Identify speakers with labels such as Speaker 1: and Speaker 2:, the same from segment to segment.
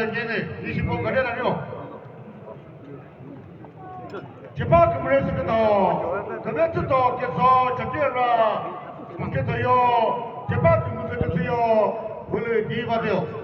Speaker 1: 얘네 20번 가려나요? 제발 그물에서도 그면서도 계속 저기라 그래서요 제발 그물에서요 원래 뒤봐요.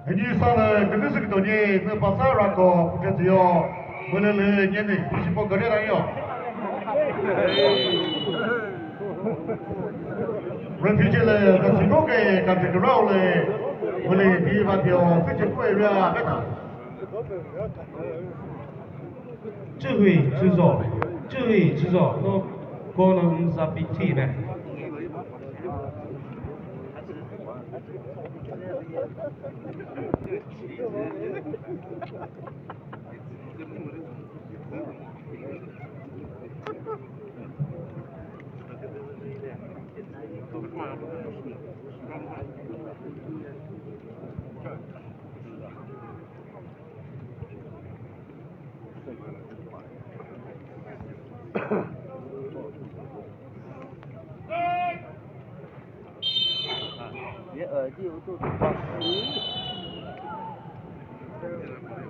Speaker 1: 이사는 그래서 그더니 그 바사라고 그랬어요. 오늘은 얘네 20번 거래라요. refugee 그 신고계 같은 거라올래 원래 뒤바디오 그쪽 거에야 했다.
Speaker 2: 智慧之作，智慧之作都可能是比起的。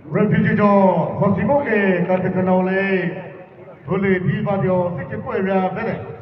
Speaker 1: refugee 저 신고계 같은 거라올래 원래 뒤바디오 그쪽 거에야 했다.